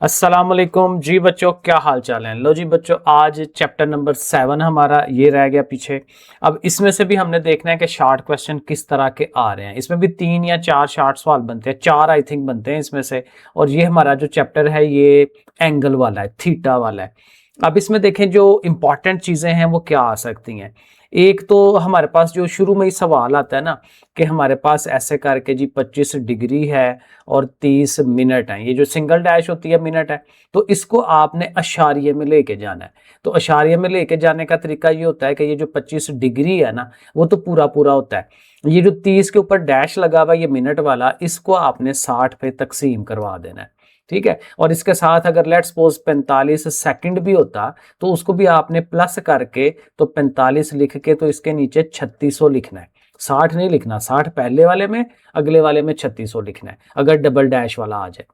अस्सलाम वालेकुम जी बच्चों, क्या हाल चाल है। लो जी बच्चों, आज चैप्टर नंबर 7 हमारा ये रह गया पीछे। अब इसमें से भी हमने देखना है कि शॉर्ट क्वेश्चन किस तरह के आ रहे हैं। इसमें भी 3 या 4 शॉर्ट सवाल बनते हैं, 4 आई थिंक बनते हैं इसमें से। और ये हमारा जो चैप्टर है ये एंगल वाला है, थीटा वाला है। अब इसमें देखें जो इंपॉर्टेंट चीजें हैं वो क्या आ सकती हैं। एक तो हमारे पास जो शुरू में ही सवाल आता है ना कि हमारे पास ऐसे करके जी 25 डिग्री है और 30 मिनट है। ये जो सिंगल डैश होती है मिनट है, तो इसको आपने अशारिये में लेके जाना है। तो अशारिये में लेके जाने का तरीका ये होता है कि ये जो 25 डिग्री है ना वो तो पूरा पूरा होता है। ये जो 30 के ऊपर डैश लगा हुआ ये मिनट वाला, इसको आपने 60 पे तकसीम करवा देना है। ठीक है, और इसके साथ अगर लेट्स सपोज 45 सेकंड भी होता तो उसको भी आपने प्लस करके तो 45 लिख के तो इसके नीचे 3600 लिखना है। 60 नहीं लिखना, 60 पहले वाले में, अगले वाले में 3600 लिखना है अगर डबल डैश वाला आ जाए।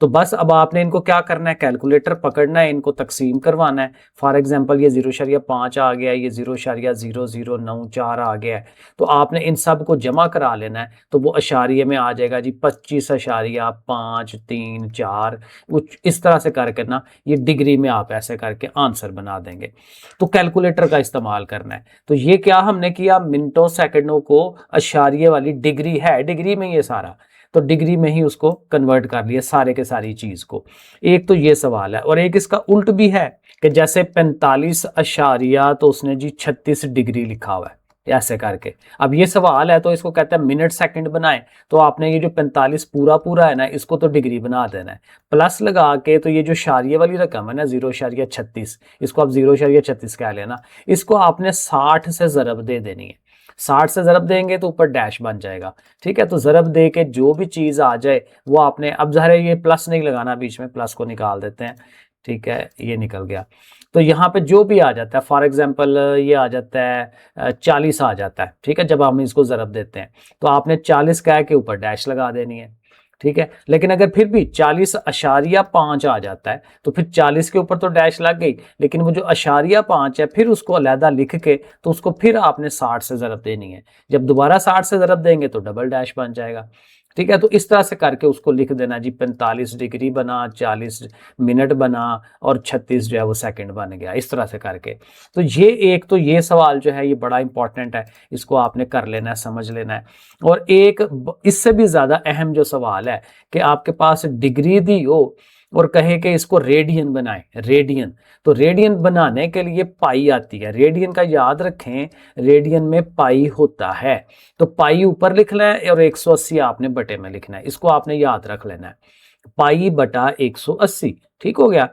तो बस अब आपने इनको क्या करना है, कैलकुलेटर पकड़ना है, इनको तकसीम करवाना है। फॉर एग्जांपल ये 0.5 आ गया, ये 0.0094 आ गया है। तो आपने इन सब को जमा करा लेना है, तो वो अशारिये में आ जाएगा जी 25.534। कुछ इस तरह से करके ना ये डिग्री में आप ऐसे करके आंसर बना देंगे। तो कैलकुलेटर का इस्तेमाल करना है। तो ये क्या हमने किया, मिनटों सेकंडों को अशारिये वाली डिग्री है, डिग्री में ये सारा, तो डिग्री में ही उसको कन्वर्ट कर लिया सारे के सारी चीज को। एक तो ये सवाल है, और एक इसका उल्ट भी है कि जैसे 45 अशारिया तो उसने जी 36 डिग्री लिखा हुआ है ऐसे करके। अब ये सवाल है तो इसको कहते हैं मिनट सेकंड बनाए, तो आपने ये जो 45 पूरा पूरा है ना इसको तो डिग्री बना देना है, प्लस लगा के तो ये जो शारिये वाली रकम है ना 0.36, इसको आप 0.36 कह लेना, इसको आपने 60 से ज़रब दे देनी है। 60 से ज़रब देंगे तो ऊपर डैश बन जाएगा। ठीक है, तो ज़रब दे के जो भी चीज़ आ जाए वो आपने, अब ज़ाहिर है ये प्लस नहीं लगाना बीच में, प्लस को निकाल देते हैं। ठीक है, ये निकल गया। तो यहाँ पे जो भी आ जाता है, फॉर एग्जांपल ये आ जाता है 40 आ जाता है। ठीक है, जब हम इसको ज़रब देते हैं तो आपने 40 कह के ऊपर डैश लगा देनी है। ठीक है, लेकिन अगर फिर भी 40.5 आ जाता है तो फिर 40 के ऊपर तो डैश लग गई, लेकिन वो जो अशारिया 5 है फिर उसको अलहदा लिख के तो उसको फिर आपने 60 से ज़रब देनी है। जब दोबारा 60 से ज़रब देंगे तो डबल डैश बन जाएगा। ठीक है, तो इस तरह से करके उसको लिख देना जी 45 डिग्री बना, 40 मिनट बना और 36 जो है वो सेकंड बन गया, इस तरह से करके। तो ये एक तो ये सवाल जो है ये बड़ा इंपॉर्टेंट है, इसको आपने कर लेना है, समझ लेना है। और एक इससे भी ज्यादा अहम जो सवाल है कि आपके पास डिग्री दी हो और कहे कि इसको रेडियन बनाए, रेडियन। तो रेडियन बनाने के लिए पाई आती है, रेडियन का याद रखें, रेडियन में पाई होता है। तो पाई ऊपर लिखना है और 180 आपने बटे में लिखना है, इसको आपने याद रख लेना है, पाई बटा 180। ठीक हो गया,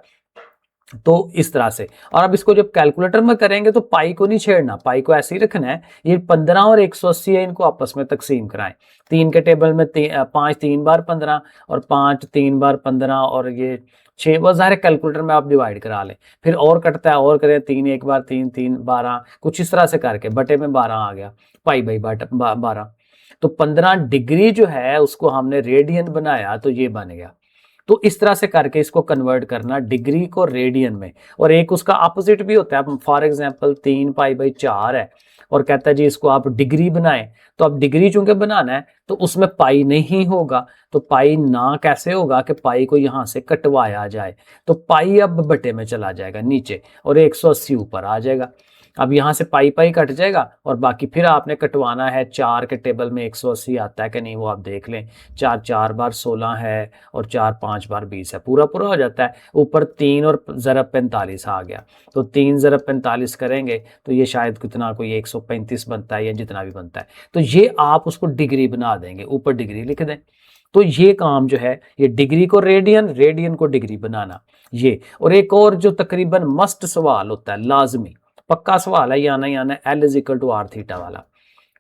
तो इस तरह से। और अब इसको जब कैलकुलेटर में करेंगे तो पाई को नहीं छेड़ना, पाई को ऐसे ही रखना है। ये 15 और 180 है, इनको आपस में तकसीम कराएं। 3 के टेबल में 5 3 बार 15 और 5 3 बार 15 और ये 6, वो ज़ाहिर कैलकुलेटर में आप डिवाइड करा लें। फिर और कटता है और करें, 3 एक बार 3 3 12, कुछ इस तरह से करके बटे में 12 आ गया, पाई बाई 12। तो 15 डिग्री जो है उसको हमने रेडियन बनाया तो ये बन गया। तो इस तरह से करके इसको कन्वर्ट करना डिग्री को रेडियन में। और एक उसका अपोजिट भी होता है, फॉर एग्जांपल 3 पाई/4 है और कहता है जी इसको आप डिग्री बनाएं, तो अब डिग्री चूंकि बनाना है तो उसमें पाई नहीं होगा, तो पाई ना कैसे होगा कि पाई को यहां से कटवाया जाए, तो पाई अब बटे में चला जाएगा नीचे और 180 ऊपर आ जाएगा। अब यहाँ से पाई पाई कट जाएगा और बाकी फिर आपने कटवाना है। 4 के टेबल में 180 आता है कि नहीं वो आप देख लें, 4 4 बार 16 है और 4 5 बार 20 है, पूरा पूरा हो जाता है। ऊपर 3 और ज़रब 45 आ गया, तो 3 ज़रब 45 करेंगे तो ये शायद कितना कोई 135 बनता है या जितना भी बनता है। तो ये आप उसको डिग्री बना देंगे, ऊपर डिग्री लिख दें। तो ये काम जो है ये डिग्री को रेडियन, रेडियन को डिग्री बनाना ये। और एक और जो तकरीबन मस्ट सवाल होता है, लाजमी पक्का सवाल है, यानी L is equal to r theta वाला।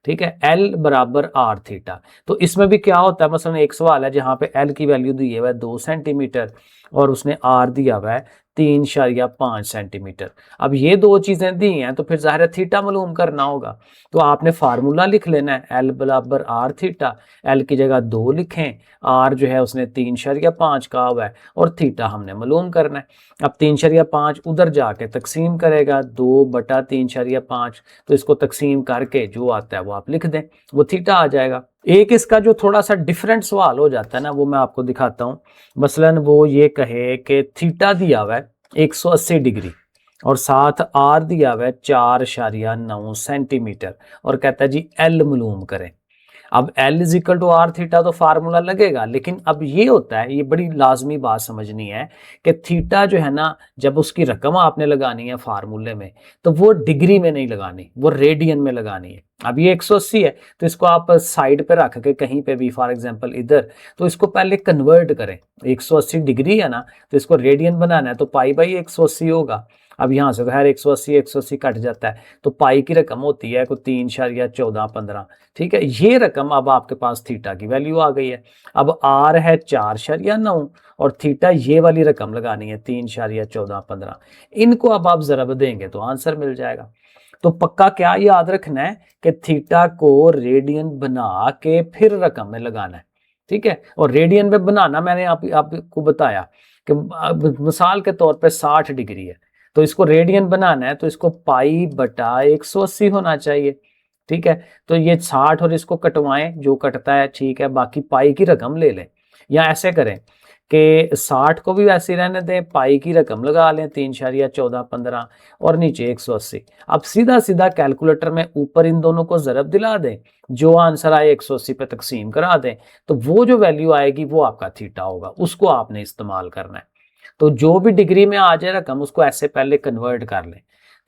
ठीक है, एल बराबर आर थीटा। तो इसमें भी क्या होता है, मसलन एक सवाल है जहां पे एल की वैल्यू दी हुआ है 2 सेंटीमीटर और उसने आर दिया हुआ है 3.5 सेंटीमीटर। अब ये दो चीजें दी हैं तो फिर ज़ाहिर है थीटा मालूम करना होगा। तो आपने फार्मूला लिख लेना है, एल बराबर आर थीटा, एल की जगह 2 लिखें, आर जो है उसने 3.5 कहा हुआ है और थीटा हमने मालूम करना है। अब 3.5 उधर जाके तकसीम करेगा 2 बटा 3.5, तो इसको तकसीम करके जो आता है वो आप लिख दें, वो थीटा आ जाएगा। एक इसका जो थोड़ा सा डिफरेंट सवाल हो जाता है ना, वो मैं आपको दिखाता हूँ। मसलन वो ये कहे कि थीटा दिया हुआ है 180 डिग्री और साथ आर दिया हुआ है 4.9 सेंटीमीटर और कहता है जी एल मालूम करें। अब L is equal to r theta तो फार्मूला लगेगा, लेकिन अब ये होता है, ये बड़ी लाजमी बात समझनी है कि थीटा जो है ना, जब उसकी रकम आपने लगानी है फार्मूले में, तो वो डिग्री में नहीं लगानी, वो रेडियन में लगानी है। अब ये 180 है, तो इसको आप साइड पे रख के कहीं पे भी, फॉर एग्जांपल इधर, तो इसको पहले कन्वर्ट करें। 180 डिग्री है ना, तो इसको रेडियन बनाना है तो पाई बाई 180 होगा। अब यहाँ से तो खैर 180 कट जाता है, तो पाई की रकम होती है को 3.1415। ठीक है, ये रकम अब आपके पास थीटा की वैल्यू आ गई है। अब आर है 4.9 और थीटा ये वाली रकम लगानी है 3.1415। इनको अब आप ज़रब देंगे तो आंसर मिल जाएगा। तो पक्का क्या याद रखना है कि थीटा को रेडियन बना के फिर रकम में लगाना है। ठीक है, और रेडियन में बनाना मैंने आपको बताया कि मिसाल के तौर पे 60 डिग्री है, तो इसको रेडियन बनाना है तो इसको पाई बटा 180 होना चाहिए। ठीक है, तो ये 60 और इसको कटवाएं, जो कटता है ठीक है, बाकी पाई की रकम ले लें। या ऐसे करें कि 60 को भी वैसे रहने दें, पाई की रकम लगा लें 3.1415 और नीचे 180। अब सीधा सीधा कैलकुलेटर में ऊपर इन दोनों को ज़रब दिला दें, जो आंसर आए 180 पे तकसीम करा दें, तो वो जो वैल्यू आएगी वो आपका थीटा होगा, उसको आपने इस्तेमाल करना है। तो जो भी डिग्री में आ जाए रकम, उसको ऐसे पहले कन्वर्ट कर लें।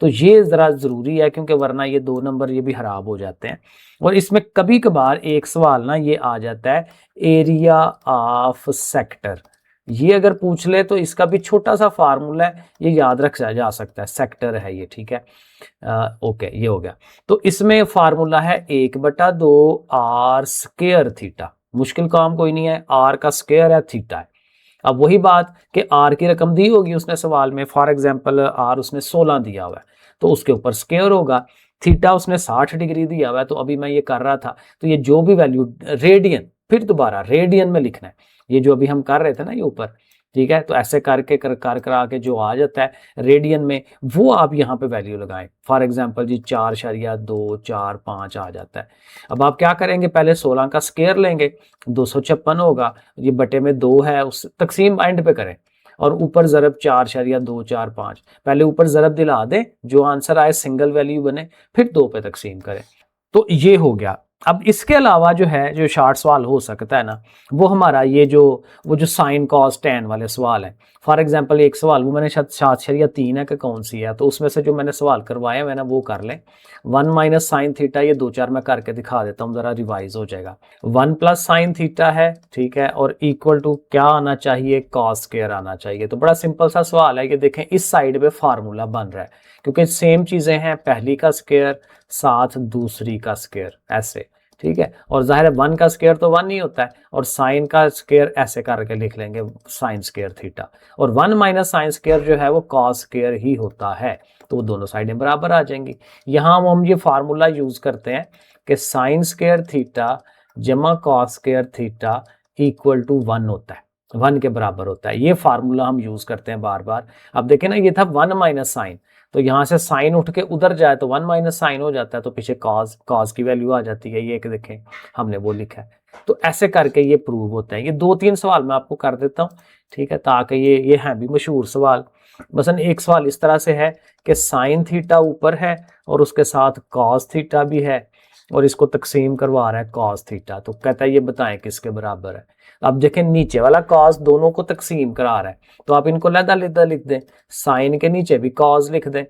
तो ये ज़रा ज़रूरी है, क्योंकि वरना ये 2 नंबर ये भी खराब हो जाते हैं। और इसमें कभी कभार एक सवाल ना ये आ जाता है, एरिया ऑफ सेक्टर, ये अगर पूछ ले तो इसका भी छोटा सा फार्मूला है, ये याद रखा जा सकता है, सेक्टर है ये। ठीक है, ओके, ये हो गया। तो इसमें फार्मूला है 1/2 आर स्क्वायर थीटा। मुश्किल काम कोई नहीं है, आर का स्क्वायर है, थीटा है। अब वही बात कि आर की रकम दी होगी उसने सवाल में, फॉर एग्जांपल आर उसने 16 दिया हुआ है, तो उसके ऊपर स्क्वायर होगा। थीटा उसने 60 डिग्री दिया हुआ है, तो अभी मैं ये कर रहा था, तो ये जो भी वैल्यू रेडियन, फिर दोबारा रेडियन में लिखना है, ये जो अभी हम कर रहे थे ना ये ऊपर। ठीक है, तो ऐसे करके करा के जो आ जाता है रेडियन में, वो आप यहाँ पे वैल्यू लगाएं। फॉर एग्जांपल जी 4.245 आ जाता है। अब आप क्या करेंगे, पहले 16 का स्क्वायर लेंगे, 256 होगा, ये बटे में 2 है, उस तकसीम एंड पे करें और ऊपर ज़रब 4.245, पहले ऊपर ज़रब दिला दें, जो आंसर आए सिंगल वैल्यू बने, फिर 2 पे तकसीम करें। तो ये हो गया। अब इसके अलावा जो है, जो शार्ट सवाल हो सकता है ना, वो हमारा ये वो जो साइन कॉस टैन वाले सवाल है। फॉर एग्जांपल एक सवाल वो मैंने शायद 7 या 3 है कि कौन सी है, तो उसमें से जो मैंने सवाल करवाए मैंने वो कर लें। 1 माइनस साइन थीटा, ये 2-4 मैं करके दिखा देता हूँ, जरा रिवाइज हो जाएगा। 1 प्लस साइन थीटा है, ठीक है, और इक्वल टू क्या आना चाहिए, कॉस स्क्वायर आना चाहिए। तो बड़ा सिंपल सा सवाल है कि देखें इस साइड पे फार्मूला बन रहा है, क्योंकि सेम चीजें हैं, पहली का स्क्वायर साथ दूसरी का स्क्वायर, ऐसे। ठीक है, और जाहिर है 1 का स्क्वायर तो 1 ही होता है, और साइन का स्क्वायर ऐसे करके लिख लेंगे, साइन स्क्वायर थीटा, और 1 माइनस साइन स्क्वायर जो है वो कॉस स्क्वायर ही होता है, तो वो दोनों साइडें बराबर आ जाएंगी। यहाँ हम ये फार्मूला यूज करते हैं कि साइन स्क्वायर थीटा जमा cos square theta equal to 1 होता है, 1 के बराबर होता है। ये फार्मूला हम यूज करते हैं बार बार। अब देखें ना, ये था 1 माइनस साइन, तो यहाँ से साइन उठ के उधर जाए तो 1 माइनस साइन हो जाता है, तो पीछे कॉस की वैल्यू आ जाती है, ये देखें हमने वो लिखा है। तो ऐसे करके ये प्रूव होता है। ये 2-3 सवाल मैं आपको कर देता हूँ, ठीक है, ताकि ये है भी मशहूर सवाल। मसलन एक सवाल इस तरह से है कि साइन थीटा ऊपर है और उसके साथ कॉस थीटा भी है, और इसको तकसीम करवा रहा है कॉस थीटा, तो कहता है ये बताएं किसके बराबर है। अब देखें नीचे वाला कॉस दोनों को तकसीम करा रहा है, तो आप इनको लहदा लिख दें, साइन के नीचे भी कॉस लिख दें,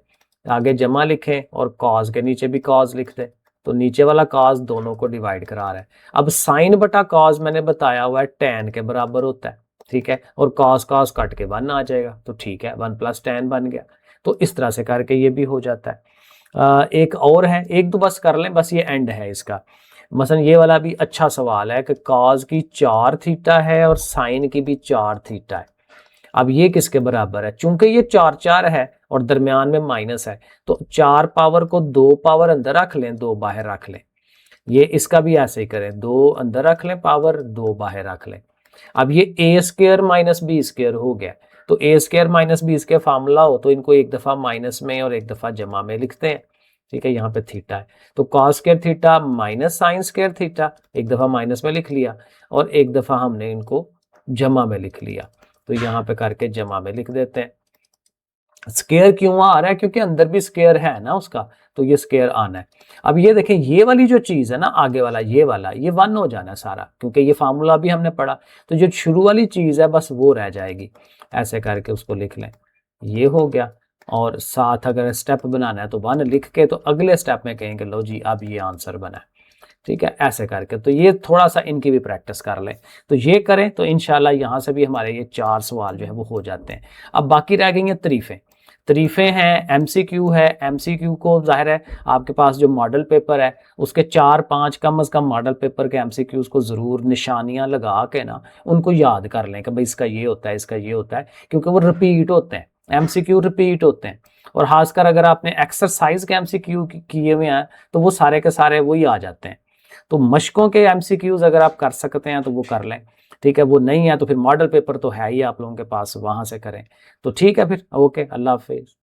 आगे जमा लिखें, और कॉस के नीचे भी कॉस लिख दें, तो नीचे वाला कॉस दोनों को डिवाइड करा रहा है। अब साइन बटा कॉस मैंने बताया हुआ है टैन के बराबर होता है, ठीक है, और कॉस कॉस कट के 1 आ जाएगा, तो ठीक है 1 प्लस टैन बन गया। तो इस तरह से करके ये भी हो जाता है। एक और है, एक तो बस कर लें, बस ये एंड है इसका। मसलन ये वाला भी अच्छा सवाल है कि कॉस की 4 थीटा है और साइन की भी 4 थीटा है। अब ये किसके बराबर है, चूंकि ये 4 है और दरमियान में माइनस है, तो 4 पावर को 2 पावर अंदर रख लें, 2 बाहर रख लें। ये इसका भी ऐसे ही करें, 2 अंदर रख लें पावर, 2 बाहर रख लें। अब ये A square minus B square हो गया, तो A square minus B square formula हो तो इनको एक दफा माइनस में और एक दफा जमा में लिखते हैं, ठीक है, यहाँ पे थीटा है, तो cos square theta minus sign square theta, एक दफा माइनस में लिख लिया और एक दफा हमने इनको जमा में लिख लिया, तो यहाँ पे करके जमा में लिख देते हैं। स्केयर क्यों आ रहा है, क्योंकि अंदर भी स्केयर है ना उसका, तो ये स्केयर आना है। अब ये देखें, ये वाली जो चीज है ना आगे वाला, ये वाला ये 1 हो जाना है सारा, क्योंकि ये फार्मूला भी हमने पढ़ा, तो जो शुरू वाली चीज है बस वो रह जाएगी, ऐसे करके उसको लिख लें, ये हो गया। और साथ अगर स्टेप बनाना है तो 1 लिख के तो अगले स्टेप में कहेंगे लो जी अब ये आंसर बना है, ठीक है, ऐसे करके। तो ये थोड़ा सा इनकी भी प्रैक्टिस कर लें, तो ये करें तो इंशाल्लाह यहाँ से भी हमारे ये 4 सवाल जो है वो हो जाते हैं। अब बाकी रह गई हैं तरीफें, तरीफें हैं, एमसीक्यू है। एमसीक्यू को जाहिर है आपके पास जो मॉडल पेपर है उसके 4-5 कम अज कम मॉडल पेपर के एमसीक्यूज को जरूर निशानियां लगा के ना उनको याद कर लें कि भाई इसका ये होता है, इसका ये होता है, क्योंकि वो रिपीट होते हैं, एमसीक्यू रिपीट होते हैं। और खासकर अगर आपने एक्सरसाइज के एमसीक्यू किए हुए हैं तो वो सारे के सारे वही आ जाते हैं। तो मशकों के एमसीक्यूज अगर आप कर सकते हैं तो वो कर लें, ठीक है। वो नहीं है तो फिर मॉडल पेपर तो है ही आप लोगों के पास, वहां से करें। तो ठीक है फिर, ओके, अल्लाह हाफिज।